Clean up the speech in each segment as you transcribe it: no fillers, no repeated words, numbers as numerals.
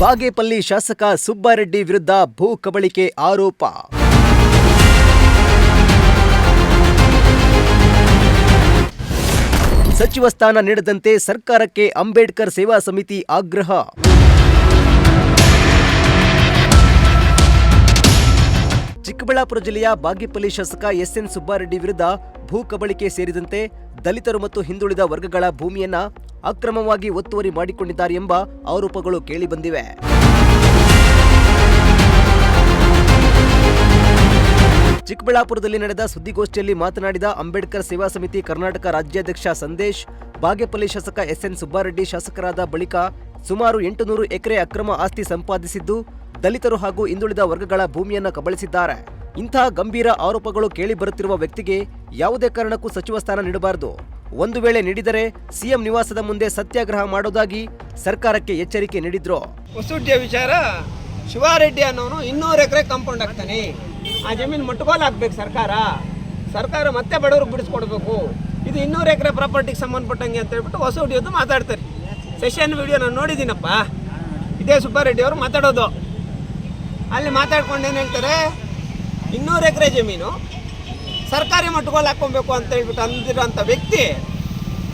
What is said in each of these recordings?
ಬಾಗೇಪಲ್ಲಿ ಶಾಸಕ ಸುಬ್ಬಾರೆಡ್ಡಿ ವಿರುದ್ಧ ಭೂ ಕಬಳಿಕೆ ಆರೋಪ. ಸಚಿವ ಸ್ಥಾನ ನೀಡದಂತೆ ಸರ್ಕಾರಕ್ಕೆ ಅಂಬೇಡ್ಕರ್ ಸೇವಾ ಸಮಿತಿ ಆಗ್ರಹ. ಚಿಕ್ಕಬಳ್ಳಾಪುರ ಜಿಲ್ಲೆಯ ಬಾಗೇಪಲ್ಲಿ ಶಾಸಕ ಎಸ್ಎನ್ ಸುಬ್ಬಾರೆಡ್ಡಿ ವಿರುದ್ಧ ಭೂ ಕಬಳಿಕೆ ಸೇರಿದಂತೆ ದಲಿತರು ಮತ್ತು ಹಿಂದುಳಿದ ವರ್ಗಗಳ ಭೂಮಿಯನ್ನ ಅಕ್ರಮವಾಗಿ ಒತ್ತುವರಿ ಮಾಡಿಕೊಂಡಿದ್ದಾರೆ ಎಂಬ ಆರೋಪಗಳು ಕೇಳಿಬಂದಿವೆ. ಚಿಕ್ಕಬಳ್ಳಾಪುರದಲ್ಲಿ ನಡೆದ ಸುದ್ದಿಗೋಷ್ಠಿಯಲ್ಲಿ ಮಾತನಾಡಿದ ಅಂಬೇಡ್ಕರ್ ಸೇವಾ ಸಮಿತಿ ಕರ್ನಾಟಕ ರಾಜ್ಯಾಧ್ಯಕ್ಷ ಸಂದೇಶ್, ಬಾಗೇಪಲ್ಲಿ ಶಾಸಕ ಎಸ್ಎನ್ ಸುಬ್ಬಾರೆಡ್ಡಿ ಶಾಸಕರಾದ ಬಳಿಕ ಸುಮಾರು 800 ಎಕರೆ ಅಕ್ರಮ ಆಸ್ತಿ ಸಂಪಾದಿಸಿದ್ದು ದಲಿತರು ಹಾಗೂ ಹಿಂದುಳಿದ ವರ್ಗಗಳ ಭೂಮಿಯನ್ನು ಕಬಳಿಸಿದ್ದಾರೆ. ಇಂತಹ ಗಂಭೀರ ಆರೋಪಗಳು ಕೇಳಿಬರುತ್ತಿರುವ ವ್ಯಕ್ತಿಗೆ ಯಾವುದೇ ಕಾರಣಕ್ಕೂ ಸಚಿವ ಸ್ಥಾನ ನೀಡಬಾರದು. ಒಂದು ವೇಳೆ ನೀಡಿದರೆ ಸಿಎಂ ನಿವಾಸದ ಮುಂದೆ ಸತ್ಯಾಗ್ರಹ ಮಾಡೋದಾಗಿ ಸರ್ಕಾರಕ್ಕೆ ಎಚ್ಚರಿಕೆ ನೀಡಿದ್ರು. ಹೊಸೂಟಿಯ ವಿಚಾರ, ಶಿವಾರೆಡ್ಡಿ ಅನ್ನೋನು 200 ಎಕರೆ ಕಾಂಪೌಂಡ್ ಹಾಕ್ತಾನೆ. ಆ ಜಮೀನು ಮಟ್ಟುಗೋಲು ಹಾಕ್ಬೇಕು ಸರ್ಕಾರ ಮತ್ತೆ ಬಡವ್ರಿಗೆ ಬಿಡಿಸ್ಕೊಡ್ಬೇಕು. ಇದು 200 ಎಕರೆ ಪ್ರಾಪರ್ಟಿಗೆ ಸಂಬಂಧಪಟ್ಟಂಗೆ ಅಂತ ಹೇಳ್ಬಿಟ್ಟು ಹೊಸೂಟಿಯದ್ದು ಮಾತಾಡ್ತಾರೆ. ಸೆಷನ್ ವಿಡಿಯೋ ನಾನು ನೋಡಿದ್ದೀನಪ್ಪ. ಇದೇ ಸುಬ್ಬಾರೆಡ್ಡಿ ಅವರು ಮಾತಾಡೋದು. ಅಲ್ಲಿ ಮಾತಾಡ್ಕೊಂಡು ಏನು ಹೇಳ್ತಾರೆ, 200 ಎಕರೆ ಜಮೀನು ಸರ್ಕಾರಿ ಮಟ್ಟುಗೋಲು ಹಾಕ್ಕೊಬೇಕು ಅಂತ ಹೇಳ್ಬಿಟ್ಟು ಅಂದಿರೋಂಥ ವ್ಯಕ್ತಿ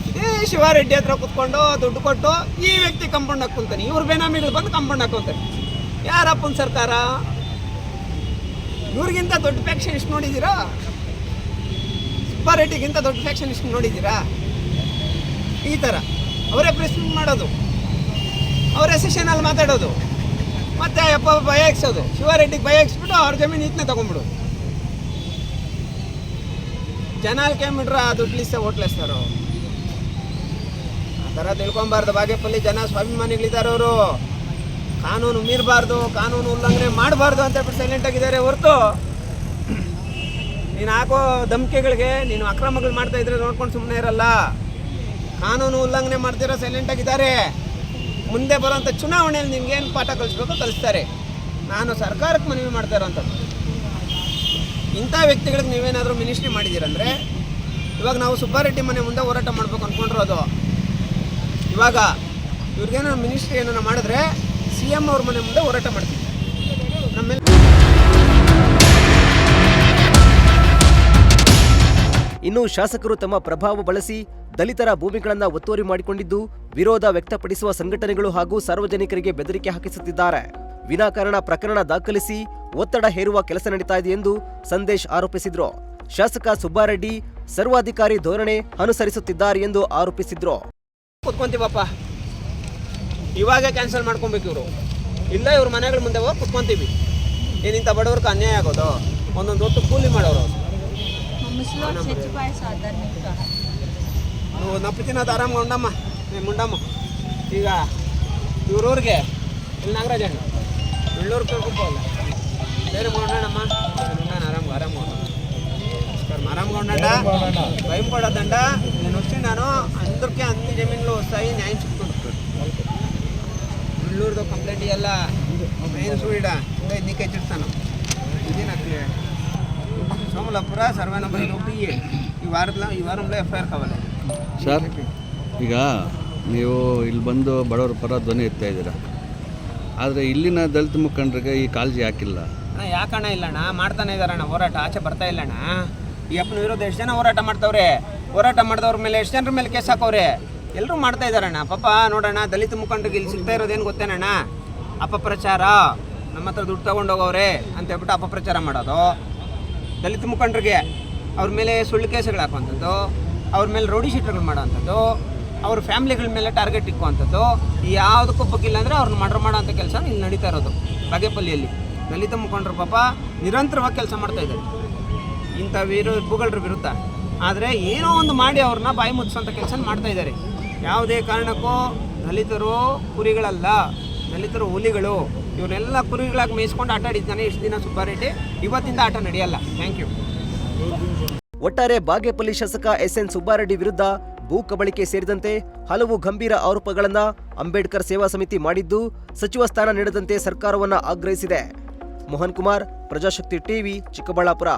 ಇದೇ ಶಿವಾರೆಡ್ಡಿ ಹತ್ರ ಕುತ್ಕೊಂಡು ದುಡ್ಡು ಕೊಟ್ಟು ಈ ವ್ಯಕ್ತಿ ಕಾಂಪೌಂಡ್ ಹಾಕ್ಕೊಂತಾನೆ. ಇವ್ರ ಬೇನಾಮಿಗಳು ಬಂದು ಕಾಂಪೌಂಡ್ ಹಾಕ್ಕೊಂತಾರೆ. ಯಾರಪ್ಪನ ಸರ್ಕಾರ? ಇವ್ರಿಗಿಂತ ದೊಡ್ಡ ಫ್ಯಾಕ್ಷನ್ ಇಷ್ಟು ನೋಡಿದ್ದೀರಾ? ಸುಬ್ಬಾರೆಡ್ಡಿಗಿಂತ ದೊಡ್ಡ ಫ್ಯಾಕ್ಷನ್ ಇಷ್ಟು ನೋಡಿದ್ದೀರಾ? ಈ ಥರ ಅವರೇ ಪ್ರೆಸ್ ಮಾಡೋದು, ಅವರೇ ಸೆಷನಲ್ಲಿ ಮಾತಾಡೋದು, ಮತ್ತೆ ಅಪ್ಪ ಭಯ ಹಾಕ್ಸೋದು. ಶಿವಾರೆಡ್ಡಿಗೆ ಭಯ ಹಾಕ್ಸ್ಬಿಟ್ಟು ಅವ್ರ ಜಮೀನು ಈತನೇ ತೊಗೊಂಡ್ಬಿಡು. ಜನ ಅಲ್ಕೊಂಬಿಟ್ರ ದುಡ್ಲಿಸ್ತ ಓಟ್ಲಿಸ್ತಾರೋ? ಆ ಥರ ತಿಳ್ಕೊಬಾರ್ದು. ಬಾಗೇಪಲ್ಲಿ ಜನ ಸ್ವಾಭಿಮಾನಿಗಳಿದ್ದಾರೆ. ಅವರು ಕಾನೂನು ಮೀರಬಾರ್ದು, ಕಾನೂನು ಉಲ್ಲಂಘನೆ ಮಾಡಬಾರ್ದು ಅಂತ ಹೇಳ್ಬಿಟ್ಟು ಸೈಲೆಂಟ್ ಆಗಿದ್ದಾರೆ ಹೊರತು ನೀನು ಹಾಕೋ ಧಮಕಿಗಳಿಗೆ ನೀನು ಅಕ್ರಮಗಳು ಮಾಡ್ತಾ ಇದ್ರೆ ನೋಡ್ಕೊಂಡು ಸುಮ್ಮನೆ ಇರಲ್ಲ. ಕಾನೂನು ಉಲ್ಲಂಘನೆ ಮಾಡ್ತಿರೋ ಸೈಲೆಂಟ್ ಆಗಿದ್ದಾರೆ. ಮುಂದೆ ಬರೋಂಥ ಚುನಾವಣೆಯಲ್ಲಿ ನಿಮ್ಗೇನು ಪಾಠ ಕಲಿಸ್ಬೇಕು ಕಲಿಸ್ತಾರೆ. ನಾನು ಸರ್ಕಾರಕ್ಕೆ ಮನವಿ ಮಾಡ್ತಾ ಇರೋಂಥದ್ದು, ಇಂಥ ವ್ಯಕ್ತಿಗಳಿಗೆ ನೀವೇನಾದರೂ ಮಿನಿಸ್ಟ್ರಿ ಮಾಡಿದ್ದೀರಂದರೆ, ಇವಾಗ ನಾವು ಸುಬ್ಬಾರೆಡ್ಡಿ ಮನೆ ಮುಂದೆ ಹೋರಾಟ ಮಾಡಬೇಕು ಅಂದ್ಕೊಂಡಿರೋದು. ಇವಾಗ ಇವ್ರಿಗೇನೋ ಮಿನಿಸ್ಟ್ರಿ ಏನೋ ಮಾಡಿದ್ರೆ CM ಅವ್ರ ಮನೆ ಮುಂದೆ ಹೋರಾಟ ಮಾಡ್ತೀವಿ. ನಮ್ಮೆಲ್ಲ ಇನ್ನು ಶಾಸಕರು ತಮ್ಮ ಪ್ರಭಾವ ಬಳಸಿ ದಲಿತರ ಭೂಮಿಗಳನ್ನು ಒತ್ತುವರಿ ಮಾಡಿಕೊಂಡಿದ್ದು ವಿರೋಧ ವ್ಯಕ್ತಪಡಿಸುವ ಸಂಘಟನೆಗಳು ಹಾಗೂ ಸಾರ್ವಜನಿಕರಿಗೆ ಬೆದರಿಕೆ ಹಾಕಿಸುತ್ತಿದ್ದಾರೆ. ವಿನಾಕಾರಣ ಪ್ರಕರಣ ದಾಖಲಿಸಿ ಒತ್ತಡ ಹೇರುವ ಕೆಲಸ ನಡೀತಾ ಇದೆ ಎಂದು ಸಂದೇಶ್ ಆರೋಪಿಸಿದ್ರು. ಶಾಸಕ ಸುಬ್ಬಾರೆಡ್ಡಿ ಸರ್ವಾಧಿಕಾರಿ ಧೋರಣೆ ಅನುಸರಿಸುತ್ತಿದ್ದಾರೆ ಎಂದು ಆರೋಪಿಸಿದ್ರು. ಕುತ್ಕೊಂತೀವಪ್ಪ, ಇವಾಗ ಕ್ಯಾನ್ಸಲ್ ಮಾಡ್ಕೊಬೇಕು ಇವರು. ಇಲ್ಲ ಇವ್ರ ಮನೆಗಳ ಮುಂದೆ ಹೋಗಿ ಕುತ್ಕೊಂತೀವಿ. ಏನಿಂತ ಬಡವ್ರಿಗೆ ಅನ್ಯಾಯ ಆಗೋದು? ಒಂದೊಂದು ಹೊತ್ತು ಕೂಲಿ ಮಾಡೋರು. ನೀವು ನಪ್ಪತಿನದು ಆರಾಮ್ಗೆ ಉಂಡಮ್ಮ, ಮುಂಡಮ್ಮ. ಈಗ ಇವ್ರವ್ರಿಗೆ ಇಲ್ಲಿ ನಾಗರಾಜಣ್ಣ ಬೆಳ್ಳೂರು ಕೇಳ್ಕೊಬೋಲ್ಲ, ಬೇರೆ ಮಾಡೋಣಮ್ಮ. ನಾನು ಆರಾಮ್ಗೆ ಆರಾಮ್ಗೆ ಉಂಡ ಭయం పడదండ. నేను వచ్చి అందరికీ అన్ని జమీన్లు వస్తాయి, న్యాయం చెప్తుంటాను. ಬೆಳ್ಳೂರ್ದು ಕಂಪ್ಲೇಂಟ್ ಎಲ್ಲ ಮೇನ್ ಸುಳಿಡ ಎನ್ನಿಕೆ ಚಿಡ್ತಾನು. ఇది నాకు సోమలాపుర సర్వే నంబర్ 1 ఈ వారంలో FIR కావాలి ಸರ್. ಈಗ ನೀವು ಇಲ್ಲಿ ಬಂದು ಬಡವರ ಪರ ಧ್ವನಿ ಎತ್ತಾ ಇದ್ದೀರಾ, ಆದರೆ ಇಲ್ಲಿನ ದಲಿತ ಮುಖಂಡರಿಗೆ ಈ ಕಾಳಜಿ ಯಾಕಿಲ್ಲ? ಯಾಕಣ್ಣ ಇಲ್ಲಣ್ಣ, ಮಾಡ್ತಾನೆ ಇದ್ದಾರಣ್ಣ ಹೋರಾಟ. ಆಚೆ ಬರ್ತಾ ಇಲ್ಲಣ್ಣ. ಈ ಅಪ್ಪನ ವಿರೋಧ ಎಷ್ಟು ಜನ ಹೋರಾಟ ಮಾಡ್ತಾವ್ರೆ. ಹೋರಾಟ ಮಾಡಿದವ್ರ ಮೇಲೆ ಎಷ್ಟು ಜನರ ಮೇಲೆ ಕೇಸ್ ಹಾಕವ್ರೆ. ಎಲ್ಲರೂ ಮಾಡ್ತಾ ಇದ್ದಾರಣ್ಣ. ಪಾಪ ನೋಡೋಣ, ದಲಿತ ಮುಖಂಡರಿಗೆ ಇಲ್ಲಿ ಸಿಗ್ತಾ ಇರೋದೇನು ಗೊತ್ತೇನಣ್ಣ? ಅಪಪ್ರಚಾರ. ನಮ್ಮ ಹತ್ರ ದುಡ್ಡು ತೊಗೊಂಡೋಗವ್ರೆ ಅಂತ ಹೇಳ್ಬಿಟ್ಟು ಅಪಪ್ರಚಾರ ಮಾಡೋದು. ದಲಿತ ಮುಖಂಡರಿಗೆ ಅವ್ರ ಮೇಲೆ ಸುಳ್ಳು ಕೇಸುಗಳು ಹಾಕುವಂಥದ್ದು, ಅವ್ರ ಮೇಲೆ ರೌಡಿ ಶೀಟರ್ಗಳು ಮಾಡೋವಂಥದ್ದು, ಅವ್ರ ಫ್ಯಾಮಿಲಿಗಳ ಮೇಲೆ ಟಾರ್ಗೆಟ್ ಇಕ್ಕುವಂಥದ್ದು, ಯಾವುದಕ್ಕೂ ಬಗ್ಗಿಲ್ಲ ಅಂದರೆ ಅವ್ರನ್ನ ಮಾಡೋಂಥ ಕೆಲಸ ಇಲ್ಲಿ ನಡೀತಾ ಇರೋದು ಬಾಗೇಪಲ್ಲಿಯಲ್ಲಿ. ದಲಿತ ಮುಖಂಡರು ಪಾಪ ನಿರಂತರವಾಗಿ ಕೆಲಸ ಮಾಡ್ತಾಯಿದ್ದಾರೆ ಇಂಥ ಭೂಗಳ ವಿರುದ್ಧ. ಆದರೆ ಏನೋ ಒಂದು ಮಾಡಿ ಅವ್ರನ್ನ ಬಾಯಿ ಮುಚ್ಚಿಸೋಂಥ ಕೆಲಸ ಮಾಡ್ತಾಯಿದ್ದಾರೆ. ಯಾವುದೇ ಕಾರಣಕ್ಕೂ ದಲಿತರು ಕುರಿಗಳಲ್ಲ, ದಲಿತರು ಹುಲಿಗಳು. ಇವನ್ನೆಲ್ಲ ಕುರಿಗಳಾಗಿ ಮೇಯಿಸ್ಕೊಂಡು ಆಟ ಆಡಿದ್ದಾನೆ ಇಷ್ಟು ದಿನ ಸುಬ್ಬಾರೆಡ್ಡಿ. ಇವತ್ತಿಂದ ಆಟ ನಡೆಯಲ್ಲ. Thank you. ಒಟ್ಟಾರೆ ಬಾಗೇಪಲ್ಲಿ ಶಾಸಕ ಎಸ್ಎನ್ ಸುಬ್ಬಾರೆಡ್ಡಿ ವಿರುದ್ಧ ಭೂ ಕಬಳಿಕೆ ಸೇರಿದಂತೆ ಹಲವು ಗಂಭೀರ ಆರೋಪಗಳನ್ನ ಅಂಬೇಡ್ಕರ್ ಸೇವಾ ಸಮಿತಿ ಮಾಡಿದ್ದು ಸಚಿವ ಸ್ಥಾನ ನೀಡದಂತೆ ಸರ್ಕಾರವನ್ನ ಆಗ್ರಹಿಸಿದೆ. ಮೋಹನ್ ಕುಮಾರ್, ಪ್ರಜಾಶಕ್ತಿ ಟಿವಿ, ಚಿಕ್ಕಬಳ್ಳಾಪುರ.